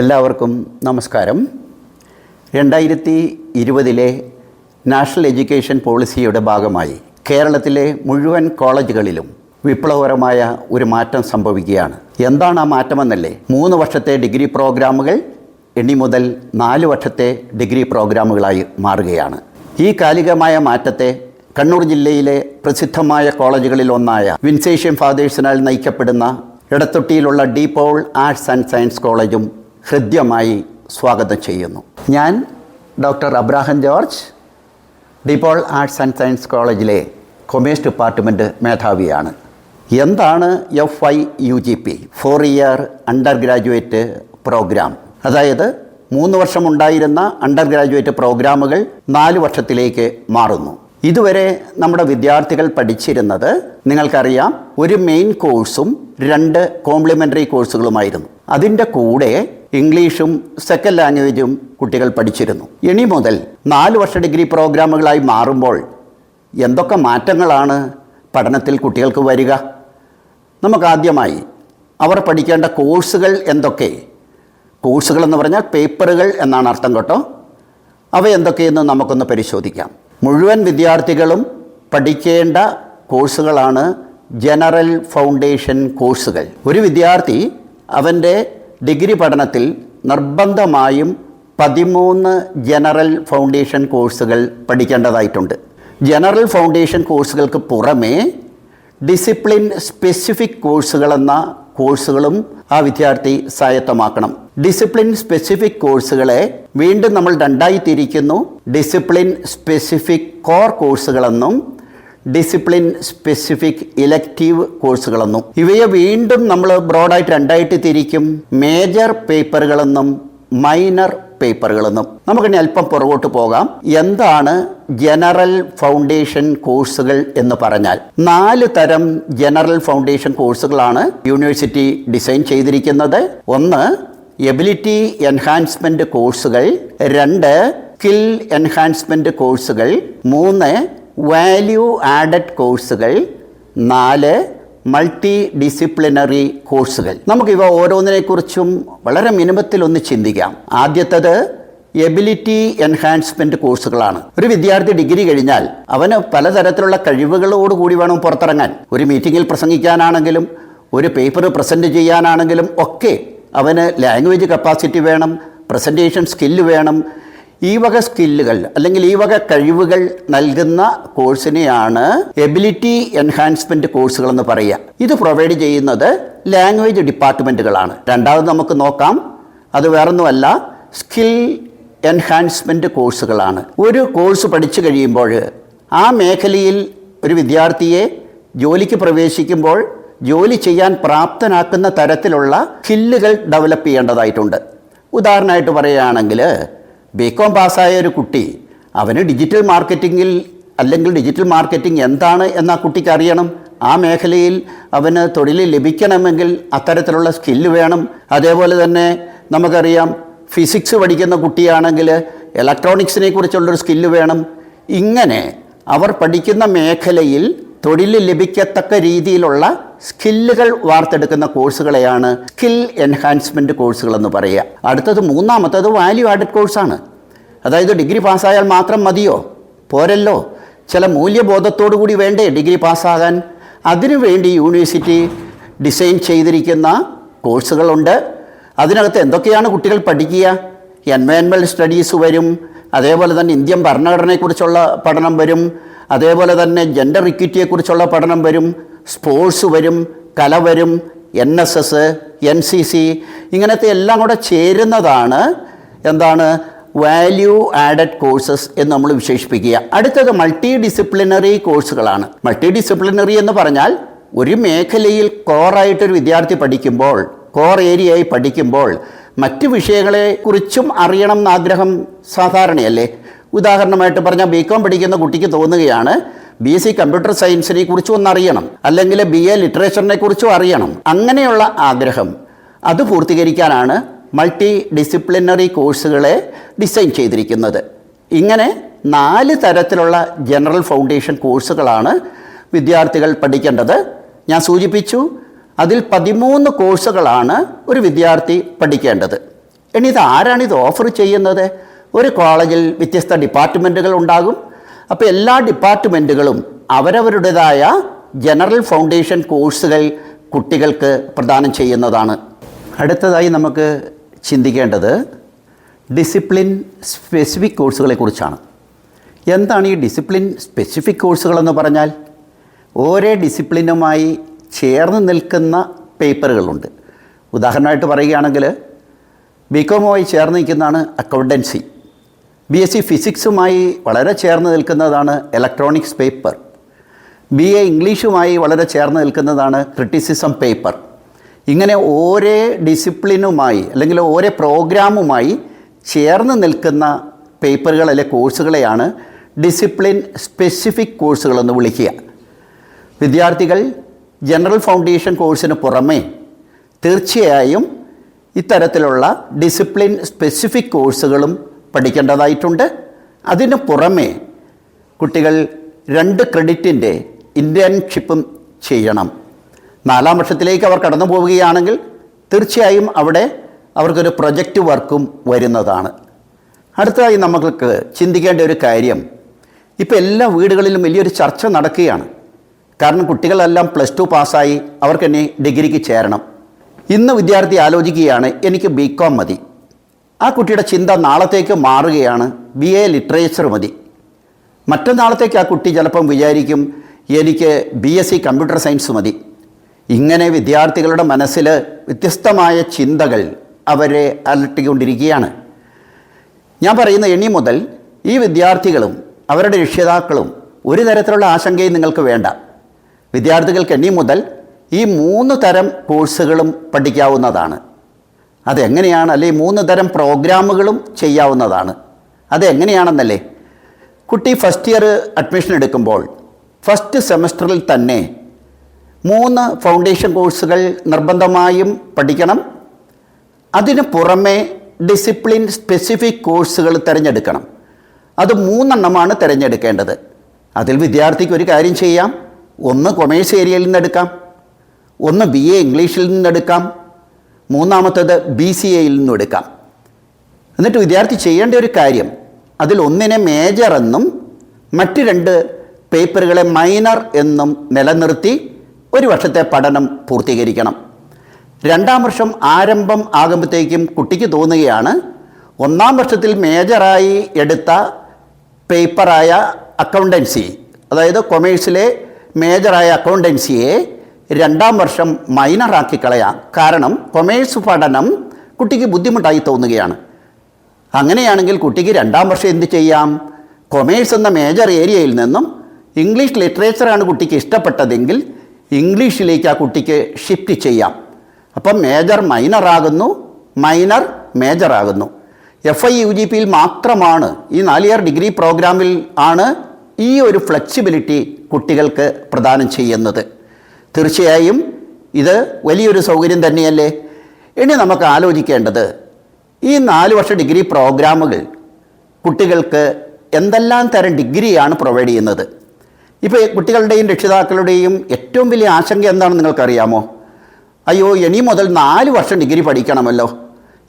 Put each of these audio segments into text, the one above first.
എല്ലാവർക്കും നമസ്കാരം. 2020 national education പോളിസിയുടെ ഭാഗമായി കേരളത്തിലെ മുഴുവൻ കോളേജുകളിലും വിപ്ലവകരമായ ഒരു മാറ്റം സംഭവിക്കുകയാണ്. എന്താണ് ആ മാറ്റമെന്നല്ലേ? 3 വർഷത്തെ ഡിഗ്രി പ്രോഗ്രാമുകൾ ഇനി മുതൽ 4 വർഷത്തെ ഡിഗ്രി പ്രോഗ്രാമുകളായി മാറുകയാണ്. ഈ കാലികമായ മാറ്റത്തെ കണ്ണൂർ ജില്ലയിലെ പ്രസിദ്ധമായ കോളേജുകളിൽ ഒന്നായ വിൻസേഷ്യൻ ഫാദേഴ്സിനാൽ നയിക്കപ്പെടുന്ന ഇടത്തൊട്ടിയിലുള്ള ഡീപോൾ ആർട്സ് ആൻഡ് സയൻസ് കോളേജും ഹൃദ്യമായി സ്വാഗതം ചെയ്യുന്നു. ഞാൻ doctor Abraham George, DePaul arts and science കോളേജിലെ കൊമേഴ്സ് ഡിപ്പാർട്ട്മെൻറ്റ് മേധാവിയാണ്. എന്താണ് FIUGP, 4 year undergraduate program? അതായത് 3 വർഷമുണ്ടായിരുന്ന അണ്ടർ ഗ്രാജുവേറ്റ് പ്രോഗ്രാമുകൾ 4 വർഷത്തിലേക്ക് മാറുന്നു. ഇതുവരെ നമ്മുടെ വിദ്യാർത്ഥികൾ പഠിച്ചിരുന്നത് നിങ്ങൾക്കറിയാം, ഒരു മെയിൻ കോഴ്സും 2 കോംപ്ലിമെൻ്ററി കോഴ്സുകളുമായിരുന്നു. അതിൻ്റെ കൂടെ ഇംഗ്ലീഷും സെക്കൻഡ് ലാംഗ്വേജും കുട്ടികൾ പഠിച്ചിരുന്നു. ഇനി മുതൽ 4 വർഷ ഡിഗ്രി പ്രോഗ്രാമുകളായി മാറുമ്പോൾ എന്തൊക്കെ മാറ്റങ്ങളാണ് പഠനത്തിൽ കുട്ടികൾക്ക് വരിക? നമുക്കാദ്യമായി അവർ പഠിക്കേണ്ട കോഴ്സുകൾ എന്തൊക്കെ? കോഴ്സുകളെന്ന് പറഞ്ഞാൽ പേപ്പറുകൾ എന്നാണ് അർത്ഥം കേട്ടോ. അവ എന്തൊക്കെയെന്ന് നമുക്കൊന്ന് പരിശോധിക്കാം. മുഴുവൻ വിദ്യാർത്ഥികളും പഠിക്കേണ്ട കോഴ്സുകളാണ് ജനറൽ ഫൗണ്ടേഷൻ കോഴ്സുകൾ. ഒരു വിദ്യാർത്ഥി അവൻ്റെ ഡിഗ്രി പഠനത്തിൽ നിർബന്ധമായും 13 ജനറൽ ഫൗണ്ടേഷൻ കോഴ്സുകൾ പഠിക്കേണ്ടതായിട്ടുണ്ട്. ജനറൽ ഫൗണ്ടേഷൻ കോഴ്സുകൾക്ക് പുറമേ ഡിസിപ്ലിൻ സ്പെസിഫിക് കോഴ്സുകളെന്ന കോഴ്സുകളും ആ വിദ്യാർത്ഥി സ്വായത്തമാക്കണം. ഡിസിപ്ലിൻ സ്പെസിഫിക് കോഴ്സുകളെ വീണ്ടും നമ്മൾ 2ആയി തിരിക്കുന്നു. ഡിസിപ്ലിൻ സ്പെസിഫിക് കോർ കോഴ്സുകളെന്നും ഡിസിപ്ലിൻ സ്പെസിഫിക് ഇലക്റ്റീവ് കോഴ്സുകളെന്നും. ഇവയെ വീണ്ടും നമ്മൾ ബ്രോഡായിട്ട് 2ആയിട്ട് തിരിക്കും. മേജർ പേപ്പറുകളെന്നും മൈനർ പേപ്പറുകളെന്നും. നമുക്കിനി അല്പം പുറകോട്ട് പോകാം. എന്താണ് ജനറൽ ഫൗണ്ടേഷൻ കോഴ്സുകൾ എന്ന് പറഞ്ഞാൽ? 4 തരം ജനറൽ ഫൗണ്ടേഷൻ കോഴ്സുകളാണ് യൂണിവേഴ്സിറ്റി ഡിസൈൻ ചെയ്തിരിക്കുന്നത്. 1 എബിലിറ്റി എൻഹാൻസ്മെൻറ്റ് കോഴ്സുകൾ, 2 സ്കിൽ എൻഹാൻസ്മെൻറ്റ് കോഴ്സുകൾ, 3 വാല്യൂ ആഡഡ് കോഴ്സുകൾ, 4 മൾട്ടി ഡിസിപ്ലിനറി കോഴ്സുകൾ. നമുക്കിവ ഓരോന്നിനെക്കുറിച്ചും വളരെ മിനിമത്തിലൊന്ന് ചിന്തിക്കാം. ആദ്യത്തേത് എബിലിറ്റി എൻഹാൻസ്മെൻറ്റ് കോഴ്സുകളാണ്. ഒരു വിദ്യാർത്ഥി ഡിഗ്രി കഴിഞ്ഞാൽ അവന് പലതരത്തിലുള്ള കഴിവുകളോടുകൂടി വേണം പുറത്തിറങ്ങാൻ. ഒരു മീറ്റിങ്ങിൽ പ്രസംഗിക്കാനാണെങ്കിലും ഒരു പേപ്പർ പ്രസൻറ്റ് ചെയ്യാനാണെങ്കിലും ഒക്കെ അവന് ലാംഗ്വേജ് കപ്പാസിറ്റി വേണം, പ്രസൻറ്റേഷൻ സ്കില്ല് വേണം. ഈ വക സ്കില്ലുകൾ അല്ലെങ്കിൽ ഈ വക കഴിവുകൾ നൽകുന്ന കോഴ്സിനെയാണ് എബിലിറ്റി എൻഹാൻസ്മെൻറ്റ് കോഴ്സുകൾ എന്ന് പറയുക. ഇത് പ്രൊവൈഡ് ചെയ്യുന്നത് ലാംഗ്വേജ് ഡിപ്പാർട്ട്മെൻറ്റുകളാണ്. രണ്ടാമത് നമുക്ക് നോക്കാം, അത് വേറൊന്നുമല്ല, സ്കിൽ എൻഹാൻസ്മെൻറ്റ് കോഴ്സുകളാണ്. ഒരു കോഴ്സ് പഠിച്ചു കഴിയുമ്പോൾ ആ മേഖലയിൽ ഒരു വിദ്യാർത്ഥിയെ ജോലിക്ക് പ്രവേശിക്കുമ്പോൾ ജോലി ചെയ്യാൻ പ്രാപ്തനാക്കുന്ന തരത്തിലുള്ള സ്കില്ലുകൾ ഡെവലപ്പ് ചെയ്യേണ്ടതായിട്ടുണ്ട്. ഉദാഹരണമായിട്ട് പറയുകയാണെങ്കിൽ, BCom പാസ്സായ ഒരു കുട്ടി, അവന് ഡിജിറ്റൽ മാർക്കറ്റിങ്ങിൽ അല്ലെങ്കിൽ ഡിജിറ്റൽ മാർക്കറ്റിംഗ് എന്താണ് എന്ന് ആ കുട്ടിക്ക് അറിയണം. ആ മേഖലയിൽ അവന് തൊഴിൽ ലഭിക്കണമെങ്കിൽ അത്തരത്തിലുള്ള സ്കില്ല് വേണം. അതേപോലെ തന്നെ നമുക്കറിയാം, ഫിസിക്സ് പഠിക്കുന്ന കുട്ടിയാണെങ്കിൽ ഇലക്ട്രോണിക്സിനെ കുറിച്ചുള്ളൊരു സ്കില്ല് വേണം. ഇങ്ങനെ അവർ പഠിക്കുന്ന മേഖലയിൽ തൊഴിൽ ലഭിക്കത്തക്ക രീതിയിലുള്ള സ്കില്ലുകൾ വാർത്തെടുക്കുന്ന കോഴ്സുകളെയാണ് സ്കിൽ എൻഹാൻസ്മെൻറ്റ് കോഴ്സുകളെന്ന് പറയുക. അടുത്തത് മൂന്നാമത്തത് വാല്യൂ ആഡഡ് കോഴ്സാണ്. അതായത് ഡിഗ്രി പാസ്സായാൽ മാത്രം മതിയോ? പോരല്ലോ, ചില മൂല്യബോധത്തോടു കൂടി വേണ്ടേ ഡിഗ്രി പാസ്സാകാൻ? അതിനുവേണ്ടി യൂണിവേഴ്സിറ്റി ഡിസൈൻ ചെയ്തിരിക്കുന്ന കോഴ്സുകളുണ്ട്. അതിനകത്ത് എന്തൊക്കെയാണ് കുട്ടികൾ പഠിക്കുക? എൻവയൺമെൻറ്റൽ സ്റ്റഡീസ് വരും, അതേപോലെ തന്നെ ഇന്ത്യൻ ഭരണഘടനയെക്കുറിച്ചുള്ള പഠനം വരും, അതേപോലെ തന്നെ ജെൻഡർ ഇക്വിറ്റിയെക്കുറിച്ചുള്ള പഠനം വരും, സ്പോർട്സ് വരും, കല വരും, NSS, NCC, ഇങ്ങനത്തെ എല്ലാം കൂടെ ചേരുന്നതാണ് എന്താണ് വാല്യൂ ആഡഡ് കോഴ്സസ് എന്ന് നമ്മൾ വിശേഷിപ്പിക്കുക. അടുത്തത് മൾട്ടി ഡിസിപ്ലിനറി കോഴ്സുകളാണ്. മൾട്ടി ഡിസിപ്ലിനറി എന്ന് പറഞ്ഞാൽ ഒരു മേഖലയിൽ കോറായിട്ടൊരു വിദ്യാർത്ഥി പഠിക്കുമ്പോൾ, കോർ ഏരിയയായി പഠിക്കുമ്പോൾ മറ്റ് വിഷയങ്ങളെക്കുറിച്ചും അറിയണം എന്നാഗ്രഹം സാധാരണയല്ലേ? ഉദാഹരണമായിട്ട് പറഞ്ഞാൽ BCom പഠിക്കുന്ന കുട്ടിക്ക് തോന്നുകയാണ് BSc കമ്പ്യൂട്ടർ സയൻസിനെ കുറിച്ചും ഒന്നറിയണം, അല്ലെങ്കിൽ BA ലിറ്ററേച്ചറിനെ കുറിച്ചും അറിയണം. അങ്ങനെയുള്ള ആഗ്രഹം അത് പൂർത്തീകരിക്കാനാണ് മൾട്ടി ഡിസിപ്ലിനറി കോഴ്സുകളെ ഡിസൈൻ ചെയ്തിരിക്കുന്നത്. ഇങ്ങനെ 4 തരത്തിലുള്ള ജനറൽ ഫൗണ്ടേഷൻ കോഴ്സുകളാണ് വിദ്യാർത്ഥികൾ പഠിക്കേണ്ടത്. ഞാൻ സൂചിപ്പിച്ചു, അതിൽ 13 കോഴ്സുകളാണ് ഒരു വിദ്യാർത്ഥി പഠിക്കേണ്ടത്. ഇനി ഇത് ആരാണിത് ഓഫർ ചെയ്യുന്നത്? ഒരു കോളേജിൽ വ്യത്യസ്ത ഡിപ്പാർട്ട്മെൻറ്റുകൾ ഉണ്ടാകും. അപ്പോൾ എല്ലാ ഡിപ്പാർട്ട്മെൻറ്റുകളും അവരവരുടേതായ ജനറൽ ഫൗണ്ടേഷൻ കോഴ്സുകൾ കുട്ടികൾക്ക് പ്രദാനം ചെയ്യുന്നതാണ്. അടുത്തതായി നമുക്ക് ചിന്തിക്കേണ്ടത് ഡിസിപ്ലിൻ സ്പെസിഫിക് കോഴ്സുകളെക്കുറിച്ചാണ്. എന്താണ് ഈ ഡിസിപ്ലിൻ സ്പെസിഫിക് കോഴ്സുകളെന്ന് പറഞ്ഞാൽ? ഓരോ ഡിസിപ്ലിനുമായി ചേർന്ന് നിൽക്കുന്ന പേപ്പറുകളുണ്ട്. ഉദാഹരണമായിട്ട് പറയുകയാണെങ്കിൽ ബികോമുമായി ചേർന്ന് നിൽക്കുന്നതാണ് അക്കൗണ്ടൻസി. BSc ഫിസിക്സുമായി വളരെ ചേർന്ന് നിൽക്കുന്നതാണ് ഇലക്ട്രോണിക്സ് പേപ്പർ. BA ഇംഗ്ലീഷുമായി വളരെ ചേർന്ന് നിൽക്കുന്നതാണ് ക്രിറ്റിസിസം പേപ്പർ. ഇങ്ങനെ ഓരോ ഡിസിപ്ലിനുമായി അല്ലെങ്കിൽ ഓരോ പ്രോഗ്രാമുമായി ചേർന്ന് നിൽക്കുന്ന പേപ്പറുകൾ അല്ലെങ്കിൽ കോഴ്സുകളെയാണ് ഡിസിപ്ലിൻ സ്പെസിഫിക് കോഴ്സുകളെന്ന് വിളിക്കുക. വിദ്യാർത്ഥികൾ ജനറൽ ഫൗണ്ടേഷൻ കോഴ്സിന് പുറമേ തീർച്ചയായും ഇത്തരത്തിലുള്ള ഡിസിപ്ലിൻ സ്പെസിഫിക് കോഴ്സുകളും പഠിക്കേണ്ടതായിട്ടുണ്ട്. അതിന് പുറമേ കുട്ടികൾ 2 ക്രെഡിറ്റിൻ്റെ ഇൻറ്റേൺഷിപ്പും ചെയ്യണം. 4-ാം വർഷത്തിലേക്ക് അവർ കടന്നു പോവുകയാണെങ്കിൽ തീർച്ചയായും അവിടെ അവർക്കൊരു പ്രൊജക്റ്റ് വർക്കും വരുന്നതാണ്. അടുത്തതായി നമുക്ക് ചിന്തിക്കേണ്ട ഒരു കാര്യം, ഇപ്പോൾ എല്ലാ വീടുകളിലും വലിയൊരു ചർച്ച നടക്കുകയാണ്. കാരണം കുട്ടികളെല്ലാം +2 പാസ്സായി, അവർക്ക് ഇനി ഡിഗ്രിക്ക് ചേരണം. ഇന്ന് വിദ്യാർത്ഥി ആലോചിക്കുകയാണ്, എനിക്ക് BCom മതി. ആ കുട്ടിയുടെ ചിന്ത നാളത്തേക്ക് മാറുകയാണ്, BA ലിറ്ററേച്ചർ മതി. മറ്റന്നാളത്തേക്ക് ആ കുട്ടി ചിലപ്പം വിചാരിക്കും, എനിക്ക് BSc കമ്പ്യൂട്ടർ സയൻസ് മതി. ഇങ്ങനെ വിദ്യാർത്ഥികളുടെ മനസ്സിൽ വ്യത്യസ്തമായ ചിന്തകൾ അവരെ അലട്ടിക്കൊണ്ടിരിക്കുകയാണ്. ഞാൻ പറയുന്ന ഇനി മുതൽ ഈ വിദ്യാർത്ഥികളും അവരുടെ രക്ഷിതാക്കളും ഒരു തരത്തിലുള്ള ആശങ്കയും നിങ്ങൾക്ക് വേണ്ട. വിദ്യാർത്ഥികൾക്ക് ഇനി മുതൽ ഈ 3 തരം കോഴ്സുകളും പഠിക്കാവുന്നതാണ്. അതെങ്ങനെയാണ്? അല്ലെങ്കിൽ 3 തരം പ്രോഗ്രാമുകളും ചെയ്യാവുന്നതാണ്. അതെങ്ങനെയാണെന്നല്ലേ? കുട്ടി ഫസ്റ്റ് ഇയർ അഡ്മിഷൻ എടുക്കുമ്പോൾ ഫസ്റ്റ് സെമസ്റ്ററിൽ തന്നെ 3 ഫൗണ്ടേഷൻ കോഴ്സുകൾ നിർബന്ധമായും പഠിക്കണം. അതിന് പുറമെ ഡിസിപ്ലിൻ സ്പെസിഫിക് കോഴ്സുകൾ തിരഞ്ഞെടുക്കണം. അത് 3 എണ്ണമാണ് തിരഞ്ഞെടുക്കേണ്ടത്. അതിൽ വിദ്യാർത്ഥിക്ക് ഒരു കാര്യം ചെയ്യാം, ഒന്ന് കൊമേഴ്സ് ഏരിയയിൽ നിന്നെടുക്കാം, ഒന്ന് BA ഇംഗ്ലീഷിൽ നിന്നെടുക്കാം, മൂന്നാമത്തേത് BCAയിൽ നിന്നും എടുക്കാം. എന്നിട്ട് വിദ്യാർത്ഥി ചെയ്യേണ്ട ഒരു കാര്യം, അതിൽ ഒന്നിനെ മേജർ എന്നും മറ്റ് 2 പേപ്പറുകളെ മൈനർ എന്നും നിലനിർത്തി 1 വർഷത്തെ പഠനം പൂർത്തീകരിക്കണം. 2-ാം വർഷം ആരംഭം ആകുമ്പോഴത്തേക്കും കുട്ടിക്ക് തോന്നുകയാണ്, 1-ാം വർഷത്തിൽ മേജറായി എടുത്ത പേപ്പറായ അക്കൗണ്ടൻസി, അതായത് കൊമേഴ്സിലെ മേജറായ അക്കൗണ്ടൻസിയെ 2-ാം വർഷം മൈനറാക്കി കളയാം. കാരണം കൊമേഴ്സ് പഠനം കുട്ടിക്ക് ബുദ്ധിമുട്ടായി തോന്നുകയാണ്. അങ്ങനെയാണെങ്കിൽ കുട്ടിക്ക് 2-ാം വർഷം എന്ത് ചെയ്യാം? കൊമേഴ്സ് എന്ന മേജർ ഏരിയയിൽ നിന്നും ഇംഗ്ലീഷ് ലിറ്ററേച്ചറാണ് കുട്ടിക്ക് ഇഷ്ടപ്പെട്ടതെങ്കിൽ ഇംഗ്ലീഷിലേക്ക് ആ കുട്ടിക്ക് ഷിഫ്റ്റ് ചെയ്യാം. അപ്പം മേജർ മൈനറാകുന്നു, മൈനർ മേജറാകുന്നു. FI UGPയിൽ മാത്രമാണ്, ഈ 4 ഇയർ ഡിഗ്രി പ്രോഗ്രാമിൽ ആണ് ഈ ഒരു ഫ്ലെക്സിബിലിറ്റി കുട്ടികൾക്ക് പ്രദാനം ചെയ്യുന്നത്. തീർച്ചയായും ഇത് വലിയൊരു സൗകര്യം തന്നെയല്ലേ? ഇനി നമുക്ക് ആലോചിക്കേണ്ടത്, ഈ 4 വർഷ ഡിഗ്രി പ്രോഗ്രാമുകൾ കുട്ടികൾക്ക് എന്തെല്ലാം തരം ഡിഗ്രിയാണ് പ്രൊവൈഡ് ചെയ്യുന്നത്? ഇപ്പോൾ കുട്ടികളുടെയും രക്ഷിതാക്കളുടെയും ഏറ്റവും വലിയ ആശങ്ക എന്താണെന്ന് നിങ്ങൾക്കറിയാമോ? അയ്യോ, ഇനി മുതൽ 4 വർഷം ഡിഗ്രി പഠിക്കണമല്ലോ,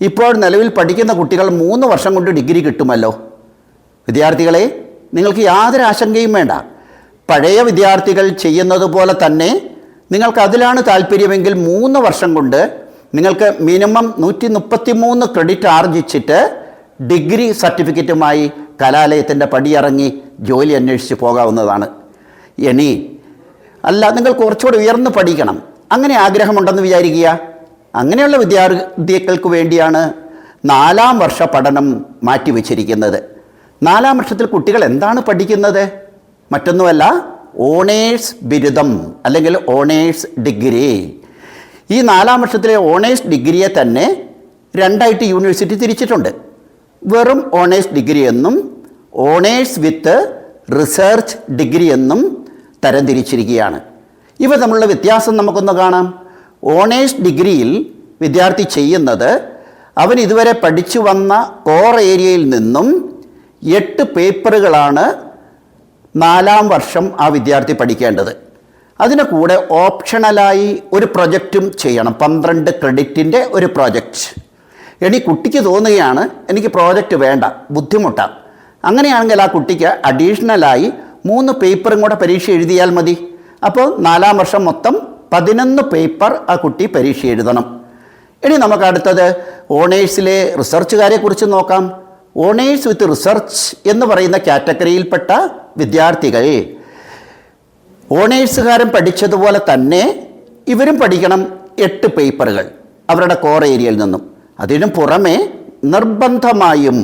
ഇപ്പോൾ നിലവിൽ പഠിക്കുന്ന കുട്ടികൾ 3 വർഷം കൊണ്ട് ഡിഗ്രി കിട്ടുമല്ലോ. വിദ്യാർത്ഥികളെ, നിങ്ങൾക്ക് യാതൊരു ആശങ്കയും വേണ്ട. പഴയ വിദ്യാർത്ഥികൾ ചെയ്യുന്നത് പോലെ തന്നെ നിങ്ങൾക്ക് അതിലാണ് താല്പര്യമെങ്കിൽ 3 വർഷം കൊണ്ട് നിങ്ങൾക്ക് മിനിമം 133 ക്രെഡിറ്റ് ആർജിച്ചിട്ട് ഡിഗ്രി സർട്ടിഫിക്കറ്റുമായി കലാലയത്തിൻ്റെ പടിയിറങ്ങി ജോലി അന്വേഷിച്ച് പോകാവുന്നതാണ്. ഇനി അല്ല, നിങ്ങൾ കുറച്ചുകൂടി ഉയർന്ന് പഠിക്കണം, അങ്ങനെ ആഗ്രഹമുണ്ടെന്ന് വിചാരിക്കുക. അങ്ങനെയുള്ള വിദ്യാർത്ഥികൾക്ക് വേണ്ടിയാണ് 4-ാം വർഷ പഠനം മാറ്റിവെച്ചിരിക്കുന്നത്. 4-ാം വർഷത്തിൽ കുട്ടികൾ എന്താണ് പഠിക്കുന്നത്? മറ്റൊന്നുമല്ല, ഓണേഴ്സ് ബിരുദം അല്ലെങ്കിൽ ഓണേഴ്സ് ഡിഗ്രി. ഈ 4-ാം വർഷത്തിലെ ഓണേഴ്സ് ഡിഗ്രിയെ തന്നെ 2ആയിട്ട് യൂണിവേഴ്സിറ്റി തിരിച്ചിട്ടുണ്ട്. വെറും ഓണേഴ്സ് ഡിഗ്രി എന്നും ഓണേഴ്സ് വിത്ത് റിസർച്ച് ഡിഗ്രി എന്നും തരംതിരിച്ചിരിക്കുകയാണ്. ഇവ തമ്മിലുള്ള വ്യത്യാസം നമുക്കൊന്ന് കാണാം. ഓണേഴ്സ് ഡിഗ്രിയിൽ വിദ്യാർത്ഥി ചെയ്യുന്നത് അവൻ ഇതുവരെ പഠിച്ചു വന്ന കോർ ഏരിയയിൽ നിന്നും 8 പേപ്പറുകളാണ് 4-ാം വർഷം ആ വിദ്യാർത്ഥി പഠിക്കേണ്ടത്. അതിന് കൂടെ ഓപ്ഷണലായി ഒരു പ്രൊജക്റ്റും ചെയ്യണം, 12 ക്രെഡിറ്റിൻ്റെ ഒരു പ്രൊജക്റ്റ്. ഇനി കുട്ടിക്ക് തോന്നുകയാണ് എനിക്ക് പ്രോജക്റ്റ് വേണ്ട, ബുദ്ധിമുട്ടാണ്, അങ്ങനെയാണെങ്കിൽ ആ കുട്ടിക്ക് അഡീഷണലായി 3 പേപ്പറും കൂടെ പരീക്ഷ എഴുതിയാൽ മതി. അപ്പോൾ 4-ാം വർഷം മൊത്തം 11 പേപ്പർ ആ കുട്ടി പരീക്ഷ എഴുതണം. ഇനി നമുക്ക് അടുത്തത് ഓണേഴ്സിലെ റിസർച്ചുകാരെ കുറിച്ച് നോക്കാം. ഓണേഴ്സ് വിത്ത് റിസർച്ച് എന്ന് പറയുന്ന കാറ്റഗറിയിൽപ്പെട്ട വിദ്യാർത്ഥികൾ ഓണേഴ്സുകാരൻ പഠിച്ചതുപോലെ തന്നെ ഇവരും പഠിക്കണം 8 പേപ്പറുകൾ അവരുടെ കോർ ഏരിയയിൽ നിന്നും. അതിനു പുറമെ നിർബന്ധമായും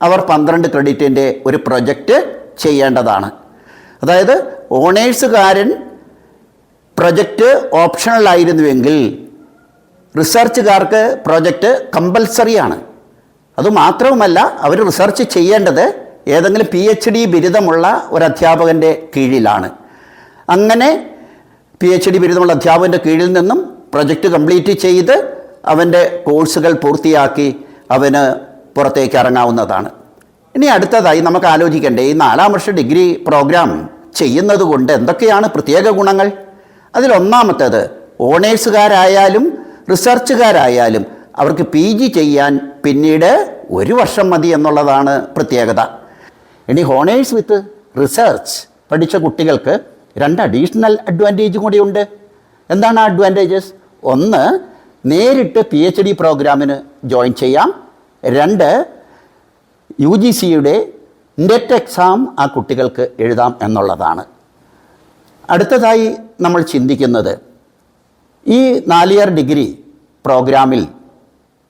അവർ 12 ക്രെഡിറ്റിൻ്റെ ഒരു പ്രൊജക്റ്റ് ചെയ്യേണ്ടതാണ്. അതായത് ഓണേഴ്സുകാരൻ പ്രൊജക്റ്റ് ഓപ്ഷണലായിരുന്നുവെങ്കിൽ റിസർച്ചുകാർക്ക് പ്രൊജക്റ്റ് കമ്പൽസറിയാണ്. അതുമാത്രവുമല്ല, അവർ റിസർച്ച് ചെയ്യേണ്ടത് ഏതെങ്കിലും PhD ബിരുദമുള്ള ഒരു അധ്യാപകൻ്റെ കീഴിലാണ്. അങ്ങനെ PhD ബിരുദമുള്ള അധ്യാപകൻ്റെ കീഴിൽ നിന്നും പ്രൊജക്റ്റ് കംപ്ലീറ്റ് ചെയ്ത് അവൻ്റെ കോഴ്സുകൾ പൂർത്തിയാക്കി അവന് പുറത്തേക്ക് ഇറങ്ങാവുന്നതാണ്. ഇനി അടുത്തതായി നമുക്ക് ആലോചിക്കേണ്ടേ, ഈ 4-ാം വർഷ ഡിഗ്രി പ്രോഗ്രാം ചെയ്യുന്നത് കൊണ്ട് എന്തൊക്കെയാണ് പ്രത്യേക ഗുണങ്ങൾ? അതിലൊന്നാമത്തേത്, ഓണേഴ്സുകാരായാലും റിസർച്ചുകാരായാലും അവർക്ക് PG ചെയ്യാൻ പിന്നീട് 1 വർഷം മതി എന്നുള്ളതാണ് പ്രത്യേകത. ഇനി ഹോണേഴ്സ് വിത്ത് റിസർച്ച് പഠിച്ച കുട്ടികൾക്ക് 2 അഡീഷണൽ അഡ്വാൻറ്റേജ് കൂടിയുണ്ട്. എന്താണ് ആ അഡ്വാൻറ്റേജസ്? ഒന്ന്, നേരിട്ട് PhD പ്രോഗ്രാമിന് ജോയിൻ ചെയ്യാം. 2, UGCയുടെ നെറ്റ് എക്സാം ആ കുട്ടികൾക്ക് എഴുതാം എന്നുള്ളതാണ്. അടുത്തതായി നമ്മൾ ചിന്തിക്കുന്നത്, ഈ 4 ഇയർ ഡിഗ്രി പ്രോഗ്രാമിൽ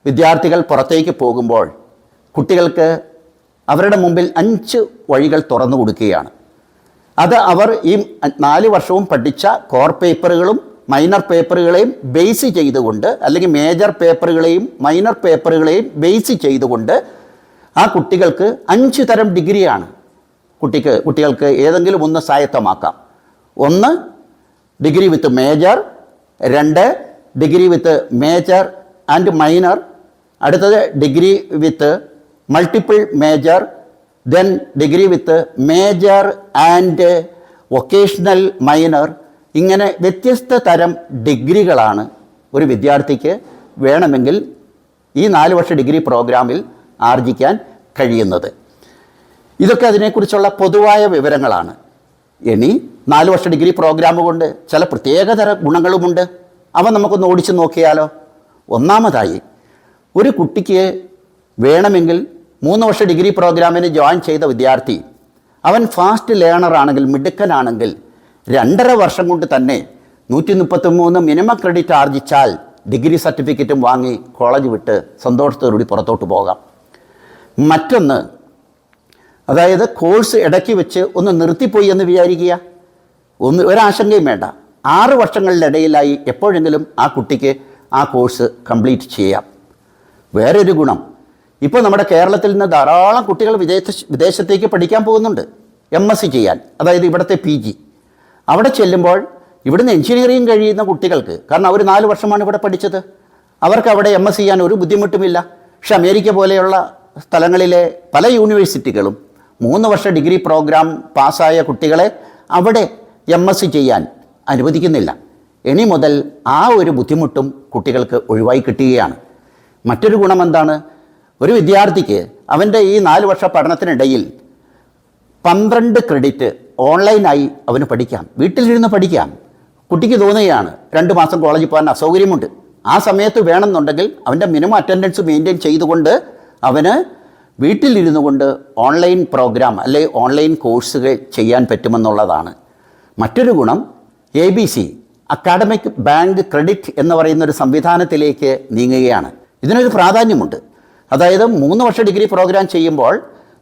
വിദ്യാർത്ഥികൾ പുറത്തേക്ക് പോകുമ്പോൾ കുട്ടികൾക്ക് അവരുടെ മുമ്പിൽ 5 വഴികൾ തുറന്നു കൊടുക്കുകയാണ്. അത് അവർ ഈ 4 വർഷവും പഠിച്ച കോർ പേപ്പറുകളും മൈനർ പേപ്പറുകളെയും ബേസ് ചെയ്തുകൊണ്ട്, അല്ലെങ്കിൽ മേജർ പേപ്പറുകളെയും മൈനർ പേപ്പറുകളെയും ബേസ് ചെയ്തുകൊണ്ട് ആ കുട്ടികൾക്ക് 5 തരം ഡിഗ്രിയാണ് കുട്ടികൾക്ക് ഏതെങ്കിലും ഒന്ന് സ്വായത്തമാക്കാം. 1, degree with major. 2, degree with major and minor. അടുത്തത് degree with multiple major. Then degree with major and vocational minor. ഇങ്ങനെ വ്യത്യസ്ത തരം ഡിഗ്രികളാണ് ഒരു വിദ്യാർത്ഥിക്ക് വേണമെങ്കിൽ ഈ 4 വർഷ ഡിഗ്രി പ്രോഗ്രാമിൽ ആർജിക്കാൻ കഴിയുന്നത്. ഇതൊക്കെ അതിനെക്കുറിച്ചുള്ള പൊതുവായ വിവരങ്ങളാണ്. ഇനി 4 വർഷ ഡിഗ്രി പ്രോഗ്രാം കൊണ്ട് ചില പ്രത്യേകതര ഗുണങ്ങളുമുണ്ട്. അവ നമുക്കൊന്ന് ഓടിച്ചു നോക്കിയാലോ? ഒന്നാമതായി, ഒരു കുട്ടിക്ക് വേണമെങ്കിൽ 3 വർഷ ഡിഗ്രി പ്രോഗ്രാമിന് ജോയിൻ ചെയ്ത വിദ്യാർത്ഥി അവൻ ഫാസ്റ്റ് ലേണർ ആണെങ്കിൽ, മിടുക്കനാണെങ്കിൽ 2.5 വർഷം കൊണ്ട് തന്നെ 133 മിനിമം ക്രെഡിറ്റ് ആർജിച്ചാൽ ഡിഗ്രി സർട്ടിഫിക്കറ്റും വാങ്ങി കോളേജ് വിട്ട് സന്തോഷത്തോടുകൂടി പുറത്തോട്ട് പോകാം. മറ്റൊന്ന്, അതായത് കോഴ്സ് ഇടയ്ക്ക് വെച്ച് ഒന്ന് നിർത്തിപ്പോയി എന്ന് വിചാരിക്കുക, ഒരാശങ്കയും വേണ്ട. 6 വർഷങ്ങളിലിടയിലായി എപ്പോഴെങ്കിലും ആ കുട്ടിക്ക് ആ കോഴ്സ് കംപ്ലീറ്റ് ചെയ്യാം. വേറൊരു ഗുണം, ഇപ്പോൾ നമ്മുടെ കേരളത്തിൽ നിന്ന് ധാരാളം കുട്ടികൾ വിദേശത്തേക്ക് പഠിക്കാൻ പോകുന്നുണ്ട്, MSc ചെയ്യാൻ, അതായത് ഇവിടുത്തെ PG. അവിടെ ചെല്ലുമ്പോൾ ഇവിടുന്ന് എഞ്ചിനീയറിംഗ് കഴിയുന്ന കുട്ടികൾക്ക്, കാരണം അവർ 4 വർഷമാണ് ഇവിടെ പഠിച്ചത്, അവർക്ക് അവിടെ MSc ചെയ്യാൻ ഒരു ബുദ്ധിമുട്ടുമില്ല. പക്ഷെ അമേരിക്ക പോലെയുള്ള സ്ഥലങ്ങളിലെ പല യൂണിവേഴ്സിറ്റികളും 3 വർഷ ഡിഗ്രി പ്രോഗ്രാം പാസ്സായ കുട്ടികളെ അവിടെ MSc ചെയ്യാൻ അനുവദിക്കുന്നില്ല. ഇനി മുതൽ ആ ഒരു ബുദ്ധിമുട്ടും കുട്ടികൾക്ക് ഒഴിവായി കിട്ടുകയാണ്. മറ്റൊരു ഗുണം എന്താണ്? ഒരു വിദ്യാർത്ഥിക്ക് അവൻ്റെ ഈ 4 വർഷ പഠനത്തിനിടയിൽ 12 ക്രെഡിറ്റ് ഓൺലൈനായി അവന് പഠിക്കാം, വീട്ടിലിരുന്ന് പഠിക്കാം. കുട്ടിക്ക് തോന്നുകയാണ് 2 മാസം കോളേജിൽ പോകാൻ അസൗകര്യമുണ്ട്, ആ സമയത്ത് വേണമെന്നുണ്ടെങ്കിൽ അവൻ്റെ മിനിമം അറ്റൻഡൻസ് മെയിൻറ്റെയിൻ ചെയ്തുകൊണ്ട് അവന് വീട്ടിലിരുന്നു കൊണ്ട് ഓൺലൈൻ പ്രോഗ്രാം അല്ലെങ്കിൽ ഓൺലൈൻ കോഴ്സുകൾ ചെയ്യാൻ പറ്റുമെന്നുള്ളതാണ്. മറ്റൊരു ഗുണം, ABC അക്കാഡമിക് ബാങ്ക് ക്രെഡിറ്റ് എന്ന് പറയുന്നൊരു സംവിധാനത്തിലേക്ക് നീങ്ങുകയാണ്. ഇതിനൊരു പ്രാധാന്യമുണ്ട്. അതായത് 3 വർഷ ഡിഗ്രി പ്രോഗ്രാം ചെയ്യുമ്പോൾ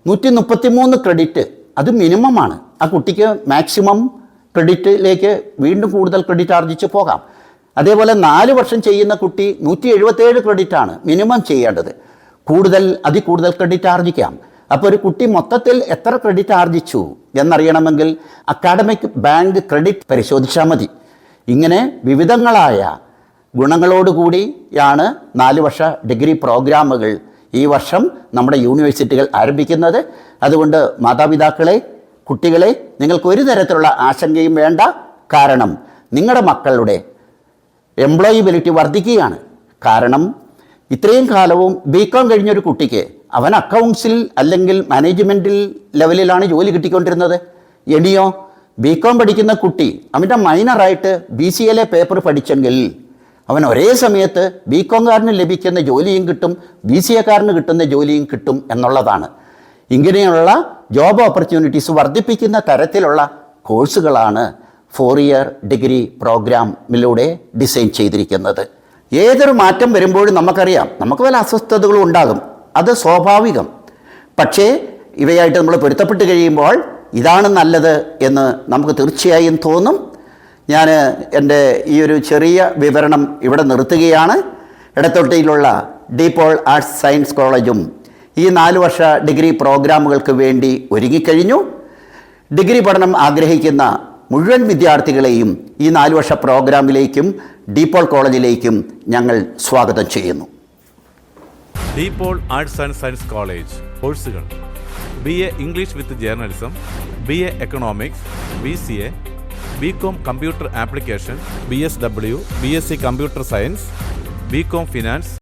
133 ക്രെഡിറ്റ് അത് മിനിമമാണ്. ആ കുട്ടിക്ക് മാക്സിമം ക്രെഡിറ്റിലേക്ക് വീണ്ടും കൂടുതൽ ക്രെഡിറ്റ് ആർജിച്ച് പോകാം. അതേപോലെ 4 വർഷം ചെയ്യുന്ന കുട്ടി 177 ക്രെഡിറ്റാണ് മിനിമം ചെയ്യേണ്ടത്. കൂടുതൽ ക്രെഡിറ്റ് ആർജിക്കാം. അപ്പോൾ ഒരു കുട്ടി മൊത്തത്തിൽ എത്ര ക്രെഡിറ്റ് ആർജിച്ചു എന്നറിയണമെങ്കിൽ അക്കാഡമിക് ബാങ്ക് ക്രെഡിറ്റ് പരിശോധിച്ചാൽ മതി. ഇങ്ങനെ വിവിധങ്ങളായ ഗുണങ്ങളോടുകൂടിയാണ് 4 വർഷ ഡിഗ്രി പ്രോഗ്രാമുകൾ ഈ വർഷം നമ്മുടെ യൂണിവേഴ്സിറ്റികൾ ആരംഭിക്കുന്നത്. അതുകൊണ്ട് മാതാപിതാക്കളെ, കുട്ടികളെ, നിങ്ങൾക്ക് ഒരു തരത്തിലുള്ള ആശങ്കയും വേണ്ട. കാരണം നിങ്ങളുടെ മക്കളുടെ എംപ്ലോയബിലിറ്റി വർദ്ധിക്കുകയാണ്. കാരണം ഇത്രയും കാലവും ബികോം കഴിഞ്ഞൊരു കുട്ടിക്ക് അവൻ അക്കൗണ്ട്സിൽ അല്ലെങ്കിൽ മാനേജ്മെൻറ്റിൽ ലെവലിലാണ് ജോലി കിട്ടിക്കൊണ്ടിരുന്നത്. ഇനിയോ ബികോം പഠിക്കുന്ന കുട്ടി അവൻ്റെ മൈനറായിട്ട് BCA പേപ്പർ പഠിച്ചെങ്കിൽ അവൻ ഒരേ സമയത്ത് ബികോംകാരന് ലഭിക്കുന്ന ജോലിയും കിട്ടും, BCAക്കാരന് കിട്ടുന്ന ജോലിയും കിട്ടും എന്നുള്ളതാണ്. ഇങ്ങനെയുള്ള ജോബ് ഓപ്പർച്യൂണിറ്റീസ് വർദ്ധിപ്പിക്കുന്ന തരത്തിലുള്ള കോഴ്സുകളാണ് 4-year ഡിഗ്രി പ്രോഗ്രാമിലൂടെ ഡിസൈൻ ചെയ്തിരിക്കുന്നത്. ഏതൊരു മാറ്റം വരുമ്പോഴും നമുക്കറിയാം നമുക്ക് പല അസ്വസ്ഥതകളും ഉണ്ടാകും, അത് സ്വാഭാവികം. പക്ഷേ ഇവയായിട്ട് നമ്മൾ പൊരുത്തപ്പെട്ട് കഴിയുമ്പോൾ ഇതാണ് നല്ലത് എന്ന് നമുക്ക് തീർച്ചയായും തോന്നും. ഞാൻ എൻ്റെ ഈ ഒരു ചെറിയ വിവരണം ഇവിടെ നിർത്തുകയാണ്. ഇടത്തൊട്ടിയിലുള്ള ഡീപോൾ ആർട്സ് സയൻസ് കോളേജും ഈ 4 വർഷ ഡിഗ്രി പ്രോഗ്രാമുകൾക്ക് വേണ്ടി ഒരുങ്ങിക്കഴിഞ്ഞു. ഡിഗ്രി പഠനം ആഗ്രഹിക്കുന്ന മുഴുവൻ വിദ്യാർത്ഥികളെയും ഈ 4 വർഷ പ്രോഗ്രാമിലേക്കും ഡീപോൾ കോളേജിലേക്കും ഞങ്ങൾ സ്വാഗതം ചെയ്യുന്നു. DePaul arts and science college കോഴ്സുകൾ: BA English with journalism, BA economics, BCA, BCom computer application, BSW, BSc computer science, BCom finance.